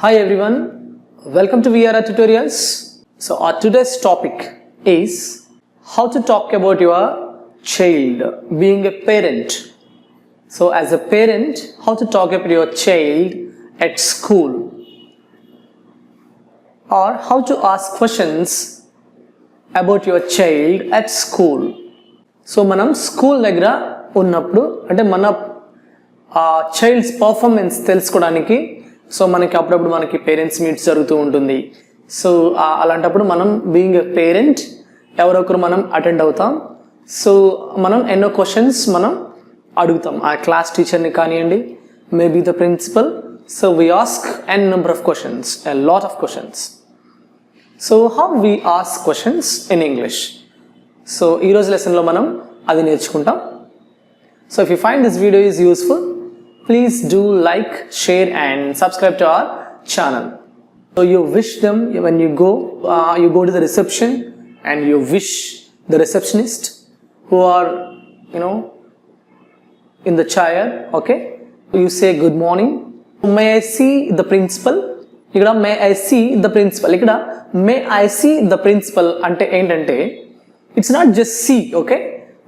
Hi everyone, welcome to VRR Tutorials. So our today's topic is how to talk about your child, being a parent. So as a parent, how to talk about your child at school, or how to ask questions about your child at school. So మనం school దగ్గర ఉన్నప్పుడు అంటే మన child's performance తెలుసుకోవడానికి so మనకి అప్పుడప్పుడు మనకి parents meets జరుగుతూ ఉంటుంది. సో అలాంటప్పుడు మనం బీయింగ్ ఎ పేరెంట్ ఎవరొకరు మనం అటెండ్ అవుతాం. సో మనం ఎన్నో క్వశ్చన్స్ మనం అడుగుతాం ఆ క్లాస్ టీచర్ని కానివ్వండి, maybe the principal. So we ask an number of questions, a lot of questions. So how we ask questions in English. So ఈరోజు లెసన్లో మనం అది నేర్చుకుంటాం. So if you find this video is useful, please do like, share and subscribe to our channel. So you wish them when you go to the reception and you wish the receptionist who are in the chair, okay, you say good morning, may I see the principal. ikkada may I see the principal, ikkada may I see the principal ante entante it's not just see, okay,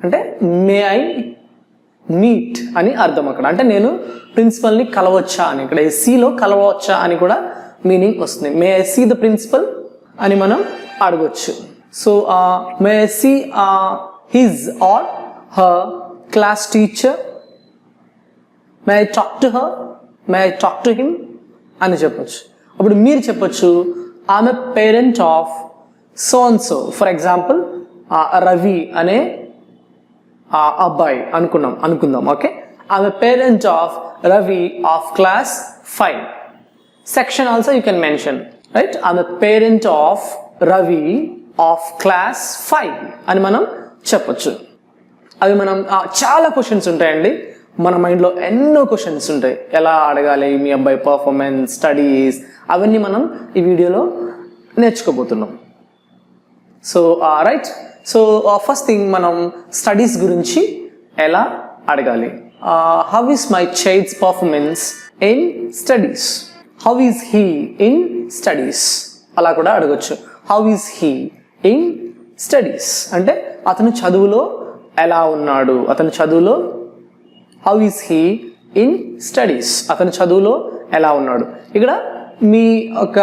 ante may I meet అని అర్థం. అక్కడ అంటే నేను ప్రిన్సిపల్ని కలవచ్చా అని, ఇక్కడ ఎస్సీలో కలవచ్చా అని కూడా meaning వస్తుంది. May I see the principal అని మనం అడగొచ్చు. So may I see his or her class teacher, may I talk to her, may I talk to him అని చెప్పొచ్చు. అప్పుడు మీరు చెప్పొచ్చు I'm a parent of so and so. For example Ravi అనే అబ్బాయి అనుకుందాం, okay. I'm a parent of Ravi of class 5. Section also you can mention, right. I'm a parent of Ravi of class 5 అని మనం చెప్పొచ్చు. అవి మనం చాలా క్వశ్చన్స్ ఉంటాయండి మన మైండ్లో, ఎన్నో క్వశ్చన్స్ ఉంటాయి. ఎలా అడగాలి, మీ అబ్బాయి పర్ఫార్మెన్స్, స్టడీస్, అవన్నీ మనం ఈ వీడియోలో నేర్చుకోబోతున్నాం. So right. So first thing మనం స్టడీస్ గురించి ఎలా అడగాలి. How is my child's performance in studies, how is he in studies అలా కూడా అడగచ్చు. How is he in studies అంటే అతను చదువులో ఎలా ఉన్నాడు, అతను చదువులో how is he in studies, అతను చదువులో ఎలా ఉన్నాడు. ఇక్కడ మీ ఒక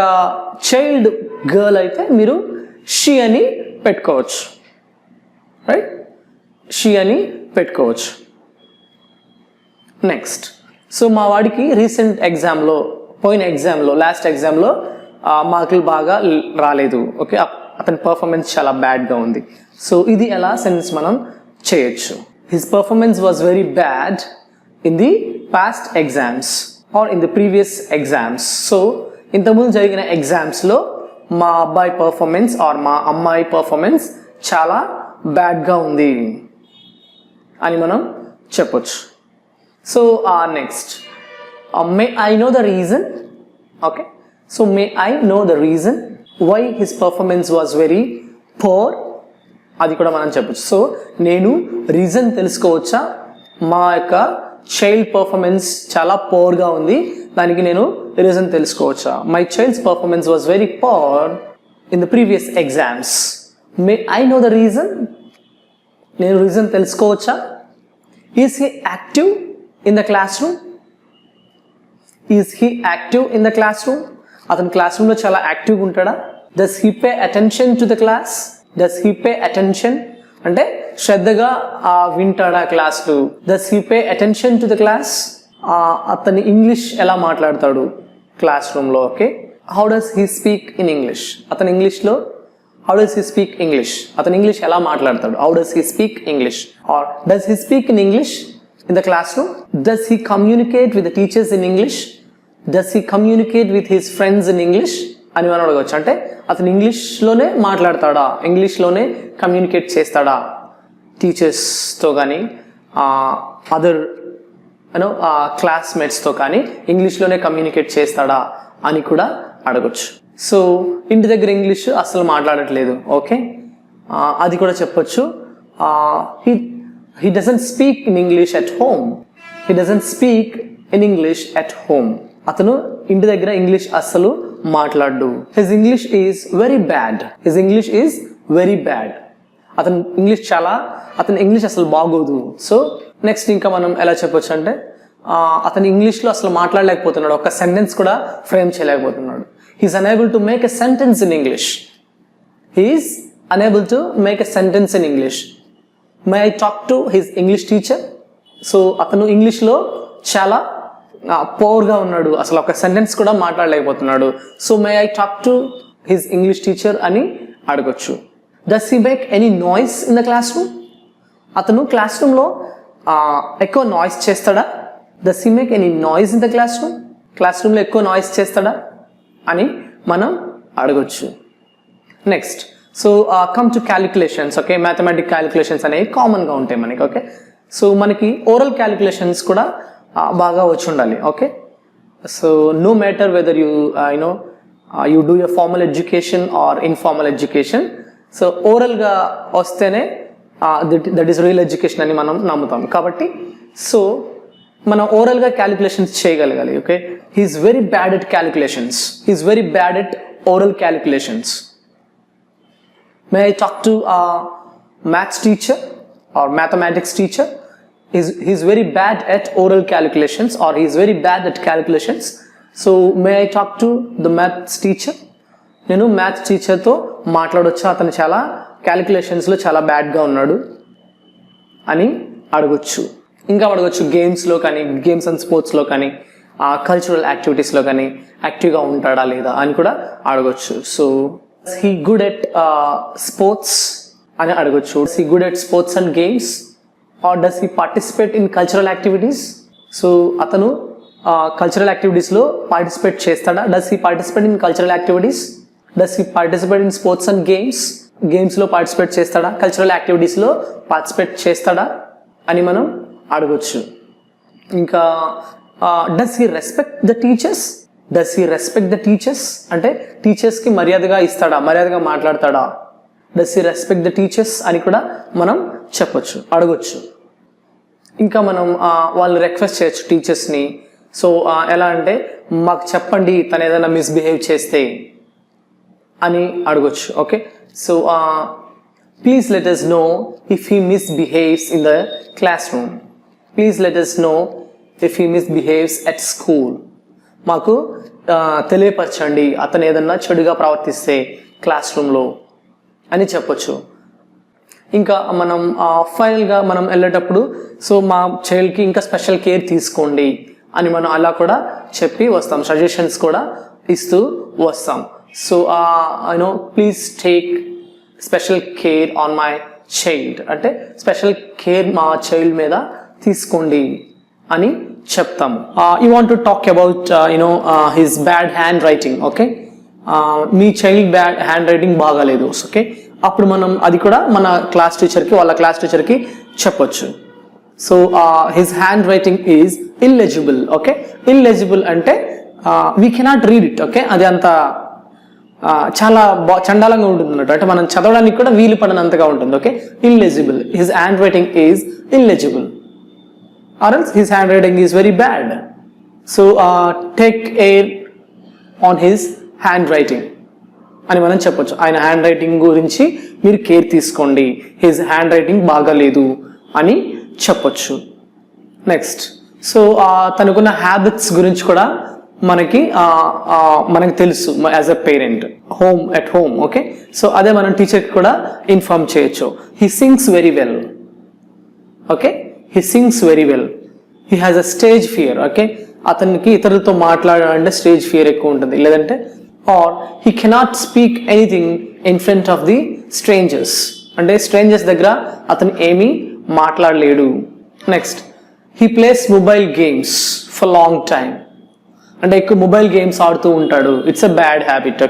చైల్డ్ గర్ల్ అయితే మీరు షీ అని పెట్టుకోవచ్చు, రైట్. షీ అని పెట్టుకోవచ్చు. నెక్స్ట్, సో మా వాడికి రీసెంట్ ఎగ్జామ్లో, లాస్ట్ ఎగ్జామ్లో మార్కులు బాగా రాలేదు, ఓకే, అతని పర్ఫార్మెన్స్ చాలా బ్యాడ్గా ఉంది. సో ఇది ఎలా సెన్స్ మనం చేయొచ్చు. His performance was very bad in the past exams or in the previous exams. So ఇంతకుముందు జరిగిన ఎగ్జామ్స్లో మా అబ్బాయి పర్ఫార్మెన్స్ ఆర్ మా అమ్మాయి పర్ఫార్మెన్స్ చాలా బ్యాడ్గా ఉంది అని మనం చెప్పొచ్చు. So next, may I know the reason, okay. So may I know the reason why his performance was very poor, అది కూడా మనం చెప్పొచ్చు. సో నేను రీజన్ తెలుసుకోవచ్చా, మా యొక్క చైల్డ్ పర్ఫార్మెన్స్ చాలా పోర్గా ఉంది, దానికి నేను రీజన్ తెలుసుకోవచ్చా. My child's performance was very poor in the previous exams. May I know the reason, నేను రీజన్ తెలుసుకోవచ్చా. Is he active in the classroom, is he active in the classroom, అతను క్లాస్ రూమ్లో చాలా యాక్టివ్గా ఉంటాడా. Does he pay attention to the class, does he pay attention అంటే శ్రద్ధగా వింటాడా క్లాస్లో. Does he pay attention to the class, అతని ఇంగ్లీష్ ఎలా మాట్లాడతాడు క్లాస్ రూమ్లో, okay. How does he speak in English, అతని ఇంగ్లీష్లో how does he speak English, అతను ఇంగ్లీష్ ఎలా మాట్లాడతాడు. how does he speak English, or does he speak in English in the classroom. does he communicate with the teachers in English, does he communicate with his friends in English అని మనం అడగవచ్చు. అంటే అతను ఇంగ్లీష్లోనే మాట్లాడతాడా, ఇంగ్లీష్లోనే కమ్యూనికేట్ చేస్తాడా టీచర్స్తో కానీ అదర్ క్లాస్మేట్స్తో కానీ ఇంగ్లీష్లోనే కమ్యూనికేట్ చేస్తాడా అని కూడా అడగచ్చు. సో ఇంటి దగ్గర ఇంగ్లీష్ అసలు మాట్లాడట్లేదు, ఓకే, అది కూడా చెప్పొచ్చు. he doesn't speak in English at home, he doesn't speak in English at home అతను ఇంటి దగ్గర ఇంగ్లీష్ అస్సలు మాట్లాడు. His English is very bad. His English is very bad. అతని ఇంగ్లీష్ అసలు బాగోదు. సో నెక్స్ట్ ఇంకా మనం ఎలా చెప్పొచ్చు అంటే అతను ఇంగ్లీష్లో అసలు మాట్లాడలేకపోతున్నాడు, ఒక సెంటెన్స్ కూడా ఫ్రేమ్ చేయలేకపోతున్నాడు. He is unable to make a sentence in English. He is unable to make a sentence in English. May I talk to his English teacher. So అతను ఇంగ్లీష్లో చాలా పోర్గా ఉన్నాడు, అసలు ఒక సెంటెన్స్ కూడా మాట్లాడలేకపోతున్నాడు. So may I talk to his English teacher అని అడగొచ్చు. Does he make any noise in the classroom? అతను క్లాస్ రూమ్లో ఎక్కువ నాయిస్ చేస్తాడా? Does he make any noise in the classroom? క్లాస్ రూమ్లో ఎక్కువ నాయిస్ చేస్తాడా అని మనం అడగొచ్చు. Next so come to calculations. Okay, mathematic calculations అనేవి కామన్గా ఉంటాయి మనకి. ఓకే, సో మనకి ఓరల్ క్యాలిక్యులేషన్స్ కూడా బాగా వచ్చి ఉండాలి. Okay, so no matter whether you do your formal education or informal education, so ఓరల్గా వస్తేనే దట్ ఈస్ రియల్ ఎడ్యుకేషన్ అని మనం నమ్ముతాం. కాబట్టి సో మనం ఓరల్గా క్యాలిక్యులేషన్స్ చేయగలగాలి. Okay, he's very bad at calculations. He's very bad at oral calculations. May I talk to maths teacher or mathematics teacher? He's very bad at oral calculations, or he's very bad at calculations. So may I talk to the maths teacher? నేను maths టీచర్తో మాట్లాడొచ్చా, అతను చాలా క్యాలిక్యులేషన్స్లో చాలా బ్యాడ్గా ఉన్నాడు అని అడగొచ్చు. ఇంకా అడగొచ్చు గేమ్స్లో కానీ, గేమ్స్ అండ్ స్పోర్ట్స్లో కానీ, కల్చరల్ యాక్టివిటీస్లో కానీ యాక్టివ్గా ఉంటాడా లేదా అని కూడా అడగొచ్చు. So he good at sports అని అడగొచ్చు. He good at sports and games, or does he participate in cultural activities? So అతను కల్చరల్ యాక్టివిటీస్లో పార్టిసిపేట్ చేస్తాడా? Does he participate in cultural activities? Does he participate in sports and games? గేమ్స్లో participate చేస్తాడా? Cultural యాక్టివిటీస్లో participate చేస్తాడా అని మనం అడగొచ్చు. ఇంకా does he respect the teachers? Does he respect the teachers అంటే టీచర్స్కి మర్యాదగా ఇస్తాడా, మర్యాదగా మాట్లాడతాడా? Does he respect the teachers అని కూడా మనం చెప్పొచ్చు, అడగొచ్చు. ఇంకా మనం వాళ్ళు రిక్వెస్ట్ చేయొచ్చు టీచర్స్ని. సో ఎలా అంటే మాకు చెప్పండి తను ఏదైనా మిస్బిహేవ్ చేస్తే అని అడగొచ్చు. Okay, so please let us know if he misbehaves in the classroom. Please let us know if he misbehaves at school. మాకు తెలియపరచండి అతను ఏదన్నా చెడుగా ప్రవర్తిస్తే క్లాస్ రూమ్లో అని చెప్పొచ్చు. ఇంకా మనం ఫైనల్గా మనం వెళ్ళేటప్పుడు సో మా చైల్డ్కి ఇంకా స్పెషల్ కేర్ తీసుకోండి అని మనం అలా కూడా చెప్పి వస్తాం, సజెషన్స్ కూడా ఇస్తూ వస్తాం. So please take special care on my child అంటే స్పెషల్ కేర్ మా చైల్డ్ మీద తీసుకోండి అని చెప్తాము. You want to talk about his bad hand writing. Okay, me child bad hand writing బాగాలేదు. ఓకే, అప్పుడు మనం అది కూడా మన క్లాస్ టీచర్కి, వాళ్ళ క్లాస్ టీచర్కి చెప్పొచ్చు. So his handwriting is illegible. Okay, illegible అంటే we cannot read it. Okay, అది అంత చాలా చండాలంగా ఉంటుంది అన్నట్టు, అంటే మనం చదవడానికి కూడా వీలు పడినంతగా ఉంటుంది. Okay, illegible. His handwriting is illegible or else his handwriting is very bad. So take care on his handwriting అని మనం చెప్పొచ్చు. ఆయన హ్యాండ్ రైటింగ్ గురించి మీరు కేర్ తీసుకోండి, హిజ్ హ్యాండ్ రైటింగ్ బాగాలేదు అని చెప్పొచ్చు. నెక్స్ట్ సో తనకున్న హ్యాబిట్స్ గురించి కూడా మనకి తెలుసు as a parent, at home. Okay, so అదే మనం టీచర్కి కూడా ఇన్ఫార్మ్ చేయొచ్చు. He sings very well. Okay, he sings very well. He has a stage fear. Okay, అతనికి ఇతరులతో మాట్లాడాలంటే స్టేజ్ ఫియర్ ఎక్కువ ఉంటుంది, లేదంటే are he cannot speak anything in front of the strangers అంటే స్ట్రేంజర్స్ దగ్గర అతను ఏమీ మాట్లాడలేడు. Next he plays mobile games for long time అంటే ఎక్కువ మొబైల్ గేమ్స్ ఆడుతూ ఉంటాడు. It's a bad habit.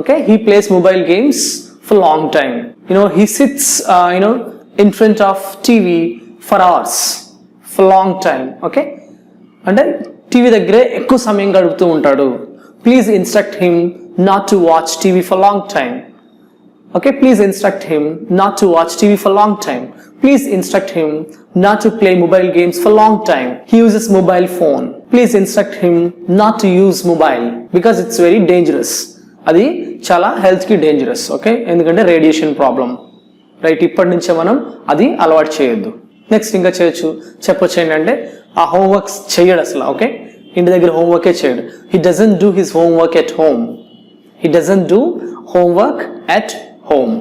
Okay, he plays mobile games for long time. He sits in front of TV for hours, for long time. Okay, అంటే TV దగ్గరే ఎక్కువ సమయం గడుపుతూ ఉంటాడు. Please instruct him not to watch TV for long time. Okay, please instruct him not to watch TV for long time. Please instruct him not to play mobile games for long time. He uses mobile phone. Please instruct him not to use mobile because it's very dangerous. అది చాలా హెల్త్కి dangerous. Okay, ఎందుకంటే radiation problem, right? ఇప్పటి నుంచే మనం అది అలవాటు చేయొద్దు. నెక్స్ట్ ఇంకా చెప్పొచ్చు ఏంటంటే ఆ హోంవర్క్స్ చేయడు అసలు. ఓకే, ఇంటి దగ్గర హోంవర్కే చేయడు. He doesn't do his homework at home. He doesn't do homework at home.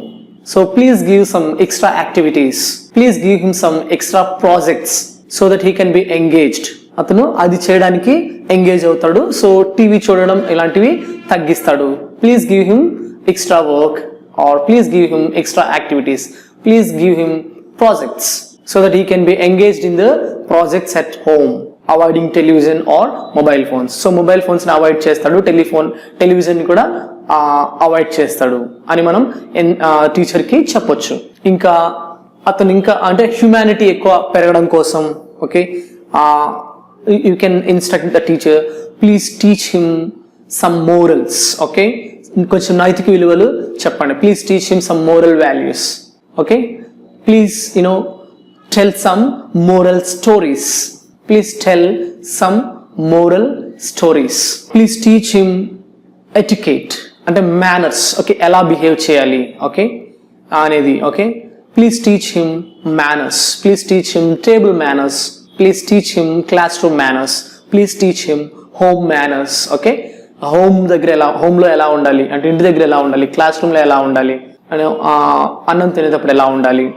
So please give some extra activities. Please give him some extra projects so that he can be engaged. అతను అది చేయడానికి engage అవుతాడు. So TV చూడడం ఇలాంటివి తగ్గిస్తాడు. Please give him extra work or please give him extra activities. Please give him projects so that he can be engaged in the projects at home. Avoiding television or mobile phones. So mobile ఫోన్స్ని avoid చేస్తాడు, television కూడా avoid చేస్తాడు అని మనం టీచర్కి చెప్పొచ్చు. ఇంకా అతను అంటే హ్యూమానిటీ ఎక్కువ పెరగడం కోసం, okay, you can instruct the teacher, please teach him some morals. Okay, కొంచెం నైతిక విలువలు చెప్పండి. Please teach him some moral values. Okay, please tell some moral stories. Please tell some moral stories. Please teach him etiquette అంటే manners. Okay, ఎలా behave చేయాలి, okay అనేది. Okay, please teach him manners. Please teach him table manners. Please teach him classroom manners. Please teach him home manners. Okay, హోమ్లో ఎలా ఉండాలి అంటే ఇంటి దగ్గర ఎలా ఉండాలి, క్లాస్ రూమ్లో ఎలా ఉండాలి, అన్నం తినేటప్పుడు ఎలా ఉండాలి,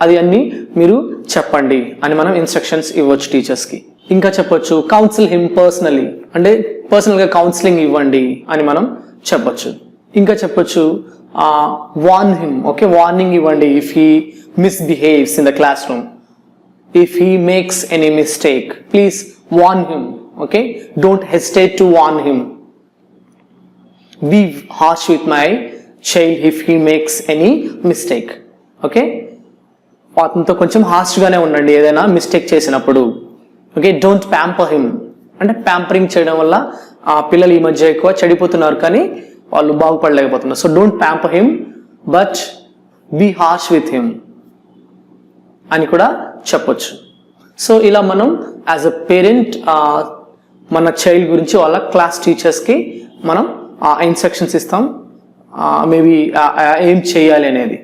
అది అన్ని మీరు చెప్పండి అని మనం ఇన్స్ట్రక్షన్స్ ఇవ్వచ్చు టీచర్స్కి. ఇంకా చెప్పొచ్చు కౌన్సిల్ హిమ్ పర్సనలీ అంటే పర్సనల్గా కౌన్సిలింగ్ ఇవ్వండి అని మనం చెప్పొచ్చు. ఇంకా చెప్పొచ్చు వార్న్ హిమ్. ఓకే, వార్నింగ్ ఇవ్వండి if he misbehaves in the classroom. If he makes any mistake please warn him. Okay, don't hesitate to warn him. Be harsh with my child if he makes any mistake. Okay, అతనితో కొంచెం హార్ష్గానే ఉండండి ఏదైనా mistake చేసినప్పుడు. Okay, don't pamper him అంటే pampering చేయడం వల్ల పిల్లలు ఈ మధ్య ఎక్కువ చెడిపోతున్నారు కానీ వాళ్ళు బాగుపడలేకపోతున్నారు. So don't pamper him but be harsh with him అని కూడా చెప్పొచ్చు. సో ఇలా మనం యాజ్ అ పేరెంట్ మన చైల్డ్ గురించి వాళ్ళ క్లాస్ టీచర్స్కి మనం ఇన్స్ట్రక్షన్స్ ఇస్తాం, మేబీ ఏం చేయాలి అనేది.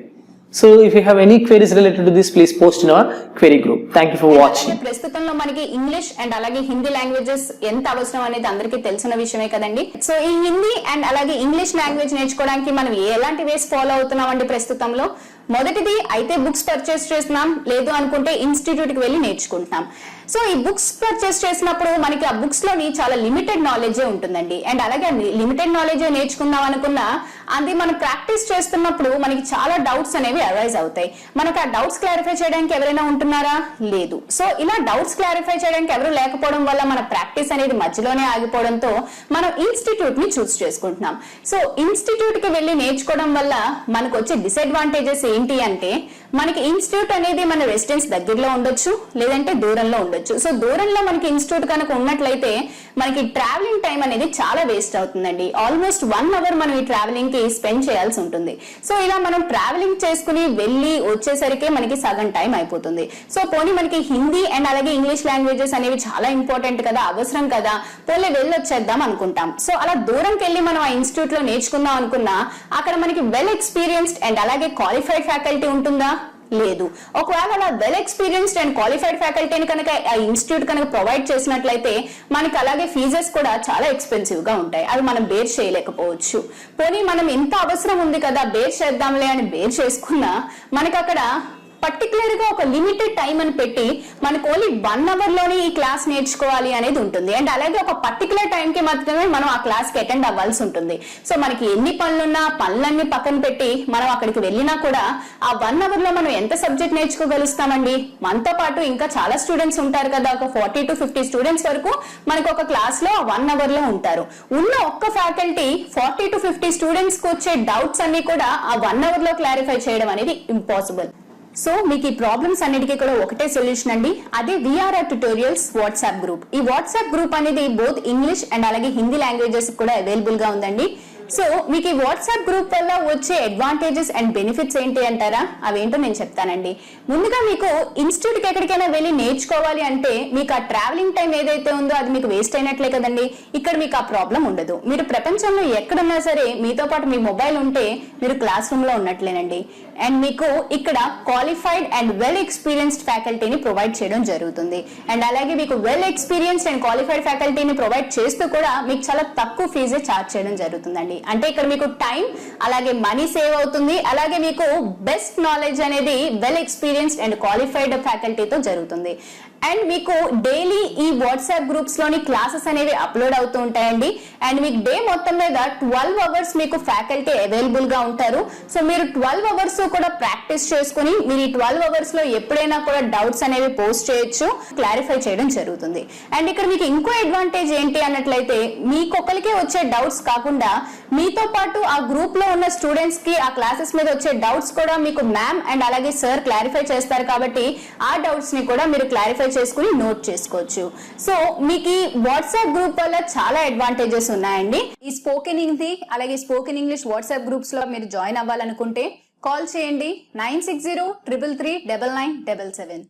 So if you have any queries related to this, please post in our query group. Thank you for watching. ప్రస్తుతంలో మనకి ఇంగ్లీష్ అండ్ అలాగే హిందీ లాంగ్వేజెస్ ఎంత అవసరం అనేది అందరికీ తెలిసిన విషయమే కదండి. సో ఈ హిందీ అండ్ అలాగే ఇంగ్లీష్ లాంగ్వేజ్ నేర్చుకోవడానికి మనం ఎలాంటి వేస్ ఫాలో అవుతున్నామండి ప్రస్తుతంలో? మొదటిది అయితే బుక్స్ పర్చేస్ చేస్తున్నాం, లేదు అనుకుంటే ఇన్స్టిట్యూట్ కి వెళ్ళి నేర్చుకుంటున్నాం. సో ఈ బుక్స్ పర్చేస్ చేసినప్పుడు మనకి ఆ బుక్స్ లోని చాలా లిమిటెడ్ నాలెడ్జే ఉంటుందండి. అండ్ అలాగే లిమిటెడ్ నాలెడ్జే నేర్చుకుందాం అనుకున్నా అది మనం ప్రాక్టీస్ చేస్తున్నప్పుడు మనకి చాలా డౌట్స్ అనేవి అరైజ్ అవుతాయి. మనకు ఆ డౌట్స్ క్లారిఫై చేయడానికి ఎవరైనా ఉంటున్నారా? లేదు. సో ఇలా డౌట్స్ క్లారిఫై చేయడానికి ఎవరు లేకపోవడం వల్ల మన ప్రాక్టీస్ అనేది మధ్యలోనే ఆగిపోవడంతో మనం ఇన్స్టిట్యూట్ ని చూస్ చేసుకుంటున్నాం. సో ఇన్స్టిట్యూట్ కి వెళ్ళి నేర్చుకోవడం వల్ల మనకు వచ్చే డిసడ్వాంటేజెస్ ఏంటి అంటే మనకి ఇన్స్టిట్యూట్ అనేది మన రెసిడెన్స్ దగ్గరలో ఉండొచ్చు, లేదంటే దూరంలో ఉండొచ్చు. సో దూరంలో మనకి ఇన్స్టిట్యూట్ కనుక ఉన్నట్లయితే మనకి ట్రావెలింగ్ టైం అనేది చాలా వేస్ట్ అవుతుందండి. ఆల్మోస్ట్ 1 hour మనం ఈ ట్రావెలింగ్ కి స్పెండ్ చేయాల్సి ఉంటుంది. సో ఇలా మనం ట్రావెలింగ్ చేసుకుని వెళ్ళి వచ్చేసరికి మనకి సగం టైం అయిపోతుంది. సో పోనీ మనకి హిందీ అండ్ అలాగే ఇంగ్లీష్ లాంగ్వేజెస్ అనేవి చాలా ఇంపార్టెంట్ కదా, అవసరం కదా, పోలే వెళ్ళి వచ్చేద్దాం అనుకుంటాం. సో అలా దూరంకి వెళ్ళి మనం ఆ ఇన్స్టిట్యూట్ లో నేర్చుకుందాం అనుకున్నా అక్కడ మనకి వెల్ ఎక్స్పీరియన్స్డ్ అండ్ అలాగే క్వాలిఫైడ్ ఫ్యాకల్టీ ఉంటుందా? లేదు. ఒకవేళ అలా వెల్ ఎక్స్పీరియన్స్డ్ అండ్ క్వాలిఫైడ్ ఫ్యాకల్టీని కనుక ఆ ఇన్స్టిట్యూట్ కనుక ప్రొవైడ్ చేసినట్లయితే మనకి అలాగే ఫీజెస్ కూడా చాలా ఎక్స్పెన్సివ్ గా ఉంటాయి. అవి మనం బేర్ చేయలేకపోవచ్చు. పోనీ మనం ఎంత అవసరం ఉంది కదా బేర్ చేద్దాంలే అని బేర్ చేసుకున్నా మనకి అక్కడ పర్టికులర్ గా ఒక లిమిటెడ్ టైం అని పెట్టి మనకు ఓన్లీ 1 hour లోనే ఈ క్లాస్ నేర్చుకోవాలి అనేది ఉంటుంది. అండ్ అలాగే ఒక పర్టికులర్ టైం కి మాత్రమే మనం ఆ క్లాస్ కి అటెండ్ అవ్వాల్సి ఉంటుంది. సో మనకి ఎన్ని పనులున్నా పనులన్నీ పక్కన పెట్టి మనం అక్కడికి వెళ్ళినా కూడా ఆ 1 hour లో మనం ఎంత సబ్జెక్ట్ నేర్చుకోగలుగుతామండి? మనతో పాటు ఇంకా చాలా స్టూడెంట్స్ ఉంటారు కదా, ఒక 40 to 50 స్టూడెంట్స్ వరకు మనకు ఒక క్లాస్ లో 1 hour లో ఉంటారు. ఉన్న ఒక్క ఫ్యాకల్టీ 40 to 50 స్టూడెంట్స్ కి వచ్చే డౌట్స్ అన్ని కూడా ఆ 1 hour లో క్లారిఫై చేయడం అనేది ఇంపాసిబుల్. సో మీకు ఈ ప్రాబ్లమ్స్ అన్నిటికీ కూడా ఒకటే సొల్యూషన్ అండి, అదే విఆర్ఆర్ ట్యుటోరియల్స్ వాట్సాప్ గ్రూప్. ఈ వాట్సాప్ గ్రూప్ అనేది బోత్ ఇంగ్లీష్ అండ్ అలాగే హిందీ లాంగ్వేజెస్ కూడా అవైలబుల్ గా ఉందండి. సో మీకు ఈ వాట్సాప్ గ్రూప్ వల్ల వచ్చే అడ్వాంటేజెస్ అండ్ బెనిఫిట్స్ ఏంటి అంటారా? అవేంటో నేను చెప్తానండి. ముందుగా మీకు ఇన్స్టిట్యూట్ కి ఎక్కడికైనా వెళ్ళి నేర్చుకోవాలి అంటే మీకు ఆ ట్రావెలింగ్ టైం ఏదైతే ఉందో అది మీకు వేస్ట్ అయినట్లే కదండి. ఇక్కడ మీకు ఆ ప్రాబ్లం ఉండదు. మీరు ప్రపంచంలో ఎక్కడున్నా సరే మీతో పాటు మీ మొబైల్ ఉంటే మీరు క్లాస్ రూమ్ లో ఉన్నట్లేనండి. అండ్ మీకు ఇక్కడ క్వాలిఫైడ్ అండ్ వెల్ ఎక్స్పీరియన్స్డ్ ఫ్యాకల్టీని ప్రొవైడ్ చేయడం జరుగుతుంది. అండ్ అలాగే మీకు వెల్ ఎక్స్పీరియన్స్డ్ అండ్ క్వాలిఫైడ్ ఫ్యాకల్టీని ప్రొవైడ్ చేస్తూ కూడా మీకు చాలా తక్కువ ఫీజే ఛార్జ్ చేయడం జరుగుతుందండి. అంటే ఇక్కడ మీకు టైం అలాగే మనీ సేవ్ అవుతుంది. అలాగే మీకు బెస్ట్ నాలెడ్జ్ అనేది వెల్ ఎక్స్పీరియన్స్డ్ అండ్ క్వాలిఫైడ్ ఫ్యాకల్టీతో జరుగుతుంది. అండ్ మీకు డైలీ ఈ వాట్సాప్ గ్రూప్స్ లోని క్లాసెస్ అనేవి అప్లోడ్ అవుతూ ఉంటాయండి. అండ్ మీకు డే మొత్తం మీద 12 అవర్స్ మీకు ఫ్యాకల్టీ అవైలబుల్ గా ఉంటారు. సో మీరు 12 అవర్స్ కూడా ప్రాక్టీస్ చేసుకుని మీరు ఈ 12 అవర్స్ లో ఎప్పుడైనా కూడా డౌట్స్ అనేవి పోస్ట్ చేయొచ్చు, క్లారిఫై చేయడం జరుగుతుంది. అండ్ ఇక్కడ మీకు ఇంకో అడ్వాంటేజ్ ఏంటి అన్నట్లయితే మీకొకరికే వచ్చే డౌట్స్ కాకుండా మీతో పాటు ఆ గ్రూప్ లో ఉన్న స్టూడెంట్స్ కి ఆ క్లాసెస్ మీద వచ్చే డౌట్స్ కూడా మీకు మ్యామ్ అండ్ అలాగే సార్ క్లారిఫై చేస్తారు. కాబట్టి ఆ డౌట్స్ ని కూడా మీరు క్లారిఫై చేసుకుని నోట్ చేసుకోవచ్చు. సో మీకు ఈ వాట్సాప్ గ్రూప్ వల్ల చాలా అడ్వాంటేజెస్ ఉన్నాయండి. ఈ స్పోకెన్ హిందీ అలాగే స్పోకెన్ ఇంగ్లీష్ వాట్సాప్ గ్రూప్స్ లో మీరు జాయిన్ అవ్వాలనుకుంటే కాల్ చేయండి 9603339977.